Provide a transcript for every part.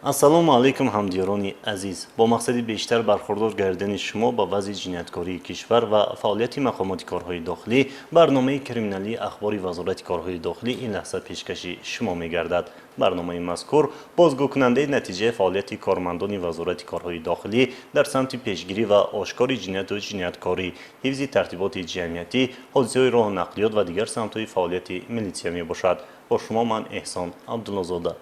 ассалому алайкум ҳамдиёрони азиз. Бо мақсади бештар бархурдор гардани шумо ба вазъи ҷинояткории кишвар ва фаъолияти мақомоти корҳои дохилӣ, барномаи криминалии ахбори вазорати корҳои дохилӣ ин лаҳза пешкаши шумо мегардад. барномаи мазкур бозгӯкунандаи натиҷаи фаъолияти кормандони вазорати корҳои дохилӣ дар самти пешгирӣ ва ошкори ҷинояту ҷинояткорӣ, ҳифзи тартиботи ҷамъиятӣ, ҳодисаҳои роҳу нақлиёт ва дигар самтҳои фаъолияти милитсия мебошад. бо шумо ман эҳсон абдуллозода.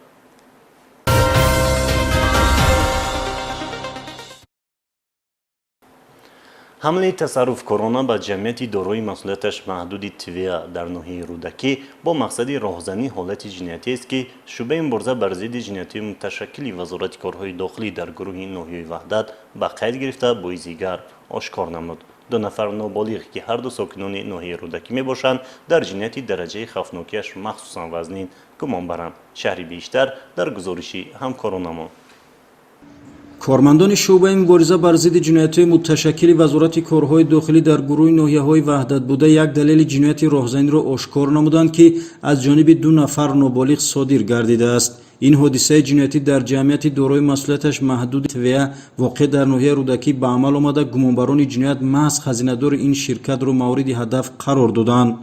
ҳамлаи тасарруфкорона ба ҷамъияти дорои масъулияташ маҳдуди ТВА дар ноҳияи Рӯдакӣ бо мақсади роҳзании ҳолати ҷиноятиест ки шӯъбаи имбурза бар зидди ҷиноятии муташаккили вазорати корҳои дохилӣ дар гурӯҳи ноҳияи Ваҳдат ба қайд гирифта боизи гар ошкор намуд. 2 нафар ноболиғ ки ҳарду сокинони ноҳияи Рӯдакӣ мебошанд, дар ҷинояти дараҷаи хавфнокияш махсусан вазнин гумон баранд. шаҳри бештар дар гузориши ҳамкоронамон. کارمندان شعبه مبارزه بر ضد جنایت‌های متشکل وزارت کارهای داخلی در گروه ناحیه‌های وحدت بوده یک دلیل جنایت راهزنی را آشکار نمودند که از جانب 2 نفر نابالغ صادر گردیده است. این حادثه جنایتی در جمعیت دارای مسئولیتش محدود ТВА واقع در ناحیه رودکی به عمل آمده. گمانبران جنایت محض خزینه‌دار این شرکت را مورد هدف قرار دادند.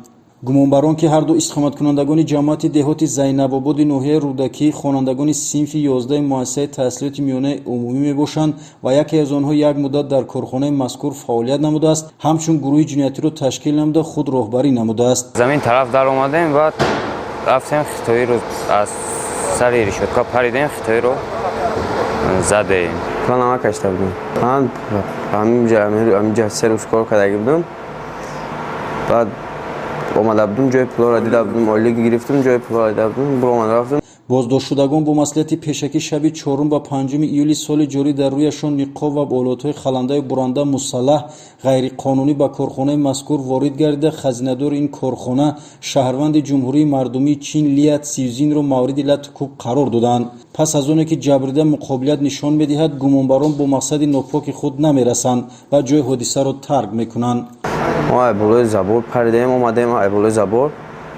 گمانبران که هر دو استقامت کنندگان جماعت دهات زینب‌آباد ناحیه رودکی خوانندگان صنف 11 مؤسسه تحصیلات میانه عمومی میباشند و یکی از آنها یک مدت در کارخانه مذکور فعالیت نموده است. همچون گروه جنایتی را تشکیل نموده خود راهبری نموده است. زمین طرف در اومدیم و رفتیم خطایی رو از سر رشوتگاه پریدیم، خطایی رو زدیم. کاناما کشته بودیم. من همینجا سر روز کار کرده بودم. بعد اومده بودم جای پول را دیده بودم، آیلگی گرفتم جای پول را دیده بودم، برآمد رفتم. بازداشتشدگان با مسئولیت پیشکی شب 4 و 5 ایولی سال جاری در رویشان نقاب و بالاتهای خلنده برنده مسلح غیر قانونی به کارخانه مذکور وارد گردیده. خزینه‌دار این کارخانه شهروند جمهوری مردمی چین لیت سیوزین را مورد لطکوب قرار دادند. پس از آنکه که جبریده مقابلیت نشان می‌دهد، گمانبران با مقصد ناپاک خود نمی‌رسند و جای حادثه را ترک می‌کنند. ما بالای زبور پریدیم، اومدیم بالای زبور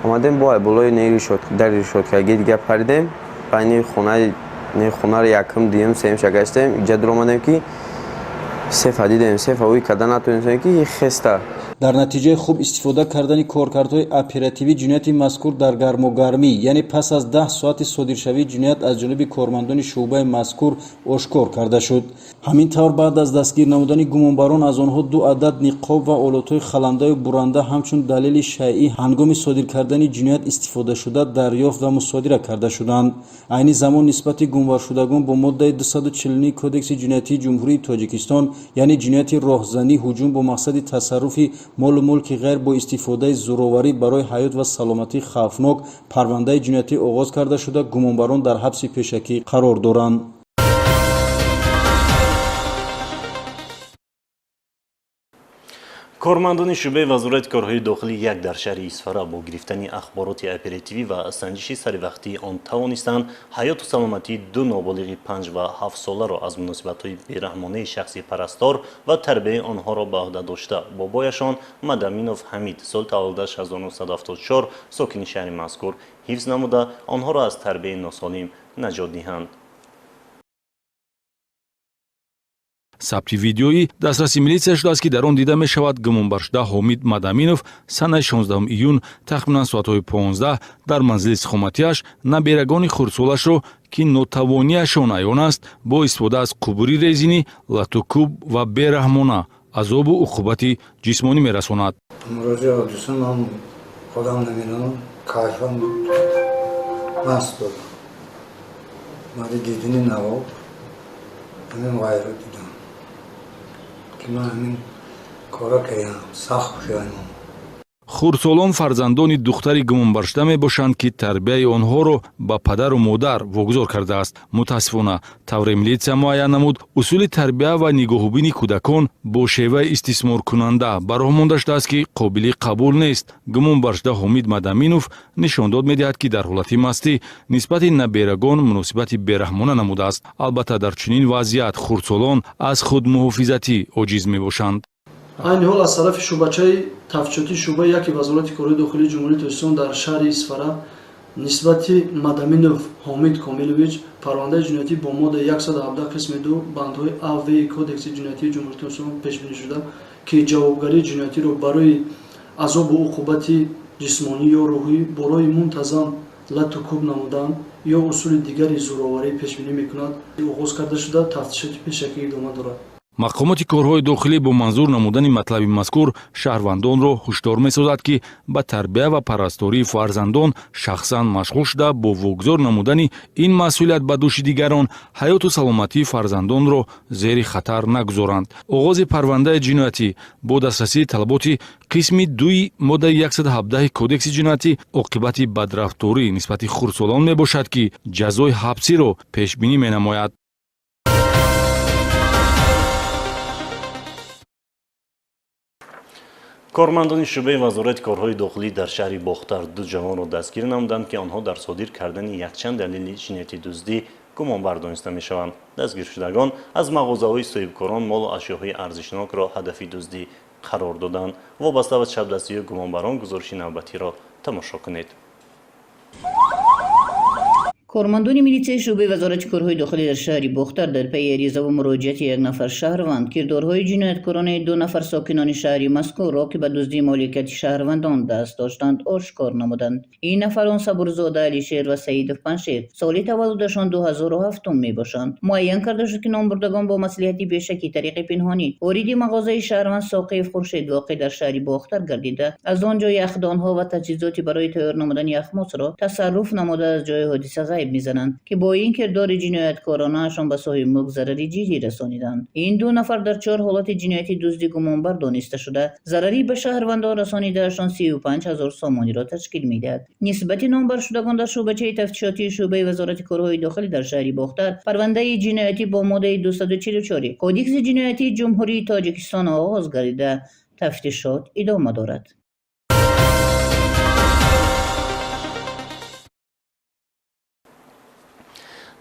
اومدیم با بالای نیری شد در شد که دیگه پریدیم پایین خونه رو یکم دیم سیم شگشتیم اینجا در اومدیم که سیف دیدیم سیف اوی کردن نتونستیم که خسته. در نتیجه خوب استفاده کردن کارکردهای اپراتیوی جنایت مذکور در گرماگرمی، یعنی پس از 10 ساعت صادرشوی جنایت از جانب کارمندان شعبه مذکور آشکار کرده شد. همین طور بعد از دستگیر نمودن گمانبران از آنها 2 عدد نقاب و آلاتهای خلنده و برنده همچون دلیل شیعی هنگام صادر کردن جنایت استفاده شده دریافت و مصادره کرده شدند. عین زمان نسبت گمانبر شدگان با ماده 249 کدکس جنایتی جمهوری تاجیکستان، یعنی جنایت راهزنی هجوم با مقصد تصرف مال و ملک غیر با استفاده زورآوری برای حیات و سلامتی خوفناک، پرونده جنایتی آغاز کرده شده. گمانبران در حبس پیشکی قرار دارند. کارمندان شعبه وزارت کارهای داخلی یک در شهر اسفاره با گرفتن اخبارات اپراتیوی و سنجش سریوقتی آن توانستند حیات و سلامتی 2 نابالغ 5 و 7 ساله را از مناسبت‌های بی‌رحمانه شخصی پرستار و تربیت آنها را به عهده داشته بابایشان مدامینوف حمید سال تولدش 1974 ساکن شهر مذکور حفظ نموده آنها را از تربیت ناسالم نجات دهند. сабти видеои дастраси милитсия шудааст ки дар он дида мешавад гумонбаршуда ҳомид мадаминов санаи 16 июн тахминан соатҳои 15 дар манзили истиқоматиаш наберагони хурдсолашро ки нотавонияшон аён аст бо истифода аз қубури резинӣ латукуб ва бераҳмона азобу уқубати ҷисмонӣ мерасонад. муроҷиа ҳодиса ман ходам намедонам кайфам маст будам баъди дидани навоб ҳамин ғайра дидам ки ман ҳамин кора кардам сахт пушаймон. хурдсолон фарзандони духтари гумонбаршуда мебошанд ки тарбияи онҳоро ба падару модар вогузор кардааст. мутаассифона тавре милитсия муайян намуд усули тарбия ва нигоҳубини кӯдакон бо шеваи истисморкунанда бароҳ монда шудааст ки қобили қабул нест. гумонбаршуда ҳомид мадаминов нишондод медиҳад ки дар ҳолати мастӣ нисбати наберагон муносибати бераҳмона намудааст. албатта дар чунин вазъият хурдсолон аз худмуҳофизатӣ оҷиз мебошанд. айни ҳол аз тарафи шӯъбачаи тафтишоти шӯъбаи яки вазорати корҳои дохилии ҷумҳурии тоҷикистон дар шаҳри Исфара нисбати Мадаминов Ҳомид Комилович парвандаи ҷиноятӣ бо моддаи 117 қисми 2 бандҳои А в кодекси ҷиноятии ҷумҳурияти Муслимон пешбинӣ шуда ки ҷавобгарии ҷиноятиро барои азобу уқубати ҷисмонӣ ё рӯҳӣ борои мунтазам лату кӯб намудан ё усули дигари зӯроварӣ пешбинӣ мекунад оғоз карда шуда тафтишоти пешакӣ идома дорад. мақомоти корҳои дохилӣ бо манзур намудани матлаби мазкур шаҳрвандонро ҳушдор месозад ки ба тарбия ва парастории фарзандон шахсан машғул шуда бо вогузор намудани ин масъулият ба дӯши дигарон ҳаёту саломатии фарзандонро зери хатар нагузоранд. оғози парвандаи ҷиноятӣ бо дастрасии талаботи қисми 2 моддаи 117 кодекси ҷиноятӣ оқибати бадрафторӣ нисбати хурдсолон мебошад ки ҷазои ҳабсиро пешбинӣ менамояд. кормандони шӯъбаи вазорати корҳои дохилӣ дар шаҳри бохтар 2 ҷавонро дастгир намуданд ки онҳо дар содир кардани якчанд далели ҷинояти дуздӣ гумонбар дониста мешаванд. дастгиршудагон аз мағозаҳои соҳибкорон молу ашёҳои арзишнокро ҳадафи дуздӣ қарор доданд. вобаста ба чапдастиҳои гумонбарон гузориши навбатиро тамошо кунед. кормандони милитсияи шӯъбаи вазорати корҳои дохилӣ дар шаҳри бохтар дар пайи аризаву муроҷиати як нафар шаҳрванд кирдорҳои ҷинояткоронаи 2 нафар сокинони шаҳри мазкурро ки ба дуздии моликияти шаҳрвандон даст доштанд ошкор намуданд. ин нафарон Сабурзода Алишер ва Саидов Паншер соли таваллудашон 2007 мебошанд. муайян карда шуд ки номбурдагон бо маслиҳати пешакӣ тариқи пинҳонӣ вориди мағозаи шаҳрванд Соқиев Хуршед воқеъ дар шаҳри бохтар гардида аз он ҷо яхдонҳо ва таҷҳизоти барои тайёр намудани яхмосро тасарруф намуда аз ҷои ҳодиса ғайб мезананд ки бо ин кирдори ҷинояткоронаашон ба соҳиби мулк зарари ҷиддӣ расониданд. ин 2 нафар дар 4 ҳолати ҷинояти дуздӣ гумонбар дониста шуда зарари ба шаҳрвандон расонидаашон 35 000 сомониро ташкил медиҳад. нисбати номбаршудагон дар шӯъбачаи тафтишотии шӯъбаи вазорати корҳои дохилӣ дар шаҳри бохтар парвандаи ҷиноятӣ бо моддаи 244 кодекси ҷиноятии ҷумҳурии Тоҷикистон оғоз гардида тафтишот идома дорад.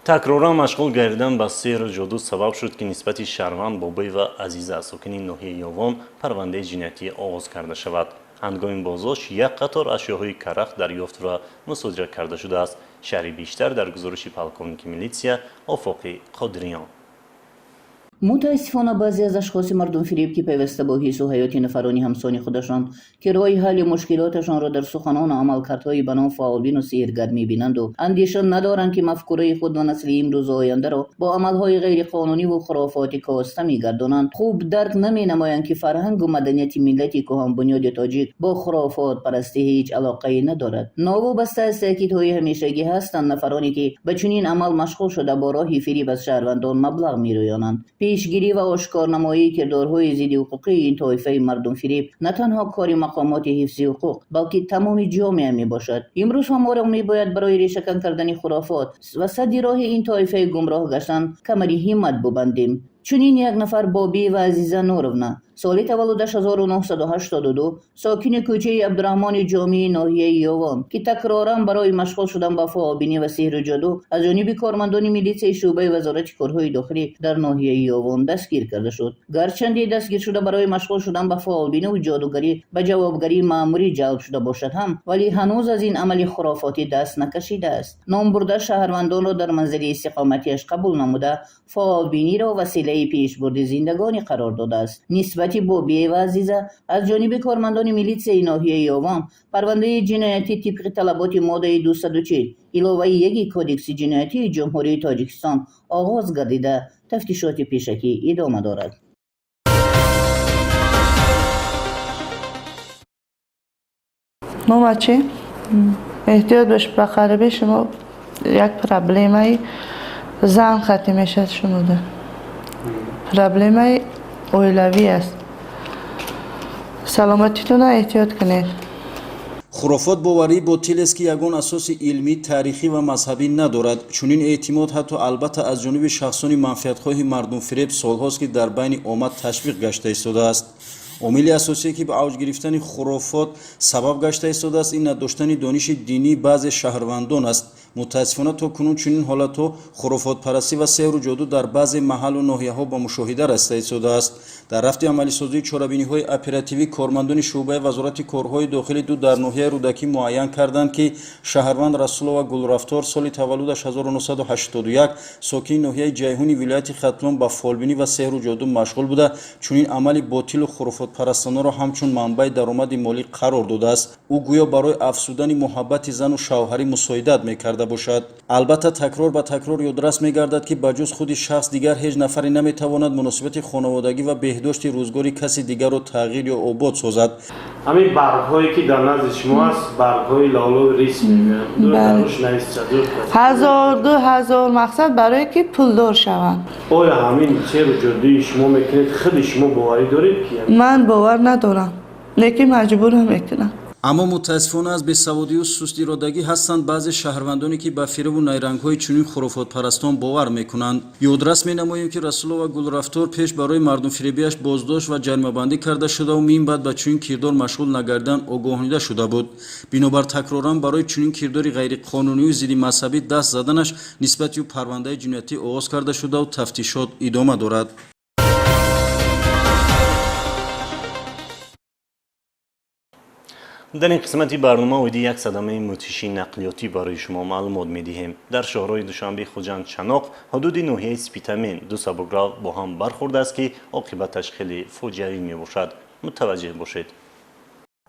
такроран машғул гардидан ба сеҳру ҷоду сабаб шуд ки нисбати шаҳрванд Бобой ва Азиза сокини ноҳияи Ёвон парвандаи ҷиноятӣ оғоз карда шавад. ҳангоми боздошт як қатор ашёҳои карах дарёфт ва мусодира карда шудааст. шаҳри биштар дар гузориши полковники милитсия Офоқи Қодириён. мутаассифона баъзе аз ашхоси мардумфиреб ки пайваста бо ҳиссу ҳаёти нафарони ҳамсони худашон ки роҳи ҳалли мушкилоташонро дар суханону амалкардҳои ба ном фаъолбину сеҳргар мебинанду андеша надоранд ки мафкураи худ ва насли имрӯзу ояндаро бо амалҳои ғайриқонуниву хурофоти коста мегардонанд, хуб дарк наменамоянд ки фарҳангу маданияти миллати кӯҳанбунёди тоҷик бо хурофот парастӣ ҳеҷ алоқае надорад. новобаста аз таъкидҳои ҳамешагӣ ҳастанд нафароне ки ба чунин амал машғул шуда бо роҳи фириб аз шаҳрвандон маблағ мерӯёнанд. пешгирӣ ва ошкорнамоии кирдорҳои зидди ҳуқуқии ин тоифаи мардумфиреб на танҳо кори мақомоти ҳифзи ҳуқуқ балки тамоми ҷомеа мебошад. имрӯз ҳаморо мебояд барои решакан кардани хурофот ва садди роҳи ин тоифаи гумроҳ гаштан камари ҳиммат бубандем. чунин як нафар Бобӣ ва Азиза Нуровна соли таваллудаш 1982 сокини кӯчаи Абдураҳмони Ҷомии ноҳияи Ёвон ки такроран барои машғул шудан ба фаъолбинӣ ва сеҳру ҷодӯ аз ҷониби кормандони милитсияи шӯъбаи вазорати корҳои дохилӣ дар ноҳияи Ёвон дастгир карда шуд. гарчанде дастгиршуда барои машғул шудан ба фаъолбиниву ҷодугарӣ ба ҷавобгарии маъмурӣ ҷалб шуда бошад ҳам вале ҳанӯз аз ин амали хурофотӣ даст накашидааст. номбурда шаҳрвандонро дар манзили истиқоматиаш қабул намуда фаъолбиниро василаи пешбурди зиндагонӣ қарор додааст. нисбати Бобӣ ва Азиза аз ҷониби кормандони милитсияи ноҳияи Ёвон парвандаи ҷиноятӣ тибқи талаботи моддаи 240 иловаи 1 кодекси ҷиноятии ҷумҳурии Тоҷикистон оғоз гардида тафтишоти пешакӣ идома дорад. мамачи эҳтиёт бош ба қариби шумо як проблемаи зан хати мешад шунуда проблемаи оилавӣ аст. саломатитона эҳтиёт кунед. хурофот боварии ботилест ки ягон асоси илмӣ таърихӣ ва мазҳабӣ надорад. чунин эътимод ҳатто албатта аз ҷониби шахсони манфиатхоҳи мардумфиреб солҳост ки дар байни оммат ташвиқ гашта истодааст. عامل اساسی که به اوج گرفتن خرافات سبب گشته است این نداشتن دانش دینی بعض شهروندان است. متاسفانه تا کنون چنین حالت‌ها خرافات پرستی و سحر و جادو در بعض محل و ناحیه‌ها با مشاهده رسیده شده است. در رفت عملی سازی چاره‌بینی‌های اپراتیوی کارمندان شعبه وزارت کارهای داخلی دو در ناحیه رودکی معین کردند که شهروند رسولова گلرفتار سال تولدش 1981 ساکن ناحیه جیهونی ولایت ختلان با فالبینی و سحر و جادو مشغول بوده چنین عمل باطل و خرافات پرستانه را همچون منبع درآمد مالی قرار داده است. او گویا برای افزودن محبت زن و شوهری مساعدت می‌کرده باشد. البته تکرار به تکرار یادرس می‌گردد که بجز خود شخص دیگر هیچ نفری نمی‌تواند مناسبت خانوادگی و بهداشت روزگاری کسی دیگر را تغییر یا آباد سازد. همین برگ‌هایی که در نزد شما است برگ‌های لاله و ریس می‌گویند. دروش نیست. 1000 مقصد برای که پولدار شوند. آیا همین سحر و جادوی شما می‌کنید خود شما باوری دارید که من باور ندارم لیکن مجبورم میکنم. اما متاسفانه از بیسوادی و سستی رادگی هستند بعضی شهروندانی که به فریب و نیرنگ‌های چنین خرافات پرستان باور میکنند. یادرس می‌نماییم که رسولova گلرفتار پیش برای مردم فریبیش بازداشت و جریمه بندی کرده شده و این بعد به چنین کردار مشغول نگردن آگاهانیده شده بود. بنابر تکرارا برای چنین کرداری غیر قانونی و ضد مذهبی دست زدنش نسبت به پرونده جنایتی آغاز کرده شده و تفتیشات ادامه دارد. در این قسمتی برنامه ویدی یک صدمه متشی نقلیاتی برای شما معلومات می‌دهیم. در شهرهای دوشنبه خوجند چناق حدود ناحیه سپیتامین دو سبکرو با هم برخورده است که عاقبتش خیلی فاجعه‌ای میباشد. متوجه باشید.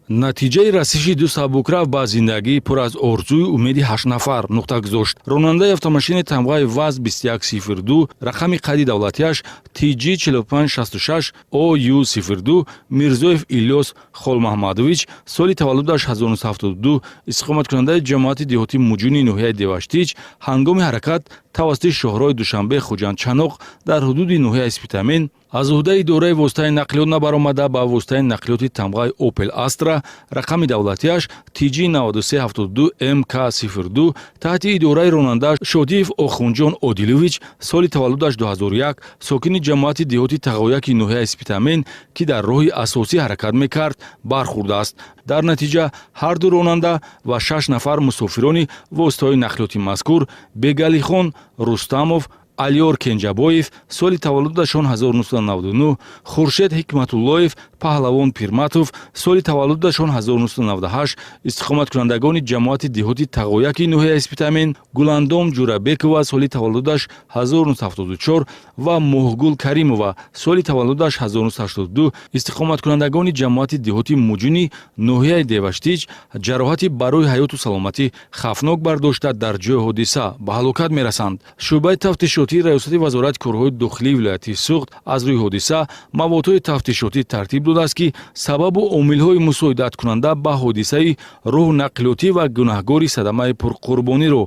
натиҷаи расиши ду сабукрав ба зиндагӣ пур аз орзуи умеди 8 нафар нуқта гузошт. ронандаи автомошини тамғаи ВАЗ 2102 рақами қайди давлатиаш TG 4566 OU02 Мирзоев Ильёс Холмаҳмадович соли таваллудаш 1972 истиқоматкунандаи ҷамоати деҳотии муҷуни ноҳияи Деваштич ҳангоми ҳаракат тавассути шоҳрои Душанбе Хуҷандчаноқ дар ҳудуди ноҳияи Спитамин аз уҳдаи идораи воситаи нақлиёт набаромада ба воситаи нақлиёти тамғаи Opel Astra рақами давлатиаш TG 9372 MK02 таҳти идораи ронанда Шодиев Охунҷон Одилович соли таваллудаш 2001 сокини ҷамоати деҳоти тағояки ноҳияи Спитамин ки дар роҳи асосӣ ҳаракат мекард бархӯрдааст. дар натиҷа ҳар ду ронанда ва 6 нафар мусофирони воситаҳои нақлиёти мазкур Бегалихон Рустамов Алиёр Кенҷабоев соли таваллудашон 1999 Хуршед Ҳикматуллоев Паҳлавон Пирматов соли таваллудашон 1998 истиқоматкунандагони ҷамоати деҳоти тағояки ноҳияи Спитамин Гуландом Ҷурабекова соли таваллудаш 1974 ва Моҳгул Каримова соли таваллудаш 1982 истиқоматкунандагони ҷамоати деҳоти муҷуни ноҳияи Деваштич ҷароҳати барои ҳаёту саломатӣ хавфнок бардошта дар ҷои ҳодиса ба ҳалокат мерасанд. шӯъбаи тафтишоти раёсати вазорати корҳои дохилии вилояти Суғд аз рӯи ҳодиса маводҳои тафтишотӣ тартиб додааст ки сабабу омилҳои мусоидаткунанда ба ҳодисаи роҳу нақлиётӣ ва гунаҳгори садамаи пурқурбониро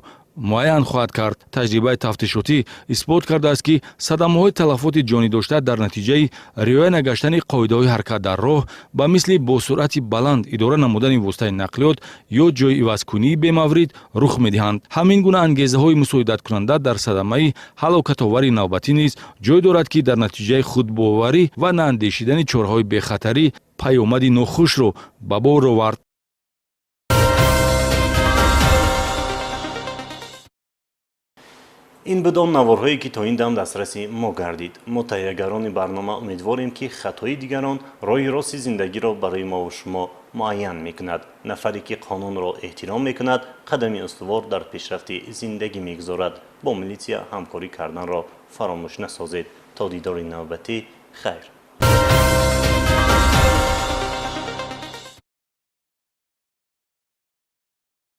муайян хоҳад кард. таҷрибаи тафтишотӣ исбот кардааст ки садамаҳои талафоти ҷонидошта дар натиҷаи риоя нагаштани қоидаҳои ҳаракат дар роҳ ба мисли бо суръати баланд идора намудани воситаи нақлиёт ё ҷои ивазкунии бемаврид рух медиҳанд. ҳамин гуна ангезаҳои мусоидаткунанда дар садамаи ҳалокатовари навбатӣ низ ҷой дорад ки дар натиҷаи худбоварӣ ва наандешидани чораҳои бехатарӣ паёмади нохушро ба бор овард. این بدان نوارهایی که تا این دم دسترسی ما گردید. ما تهیه‌گران برنامه امیدواریم که خطای دیگران راه راست زندگی را برای ما و شما معین میکند. نفری که قانون را احترام میکند قدمی استوار در پیشرفت زندگی میگذارد. با میلیسیا همکاری کردن را فراموش نسازید. تا دیدار نوبتی خیر.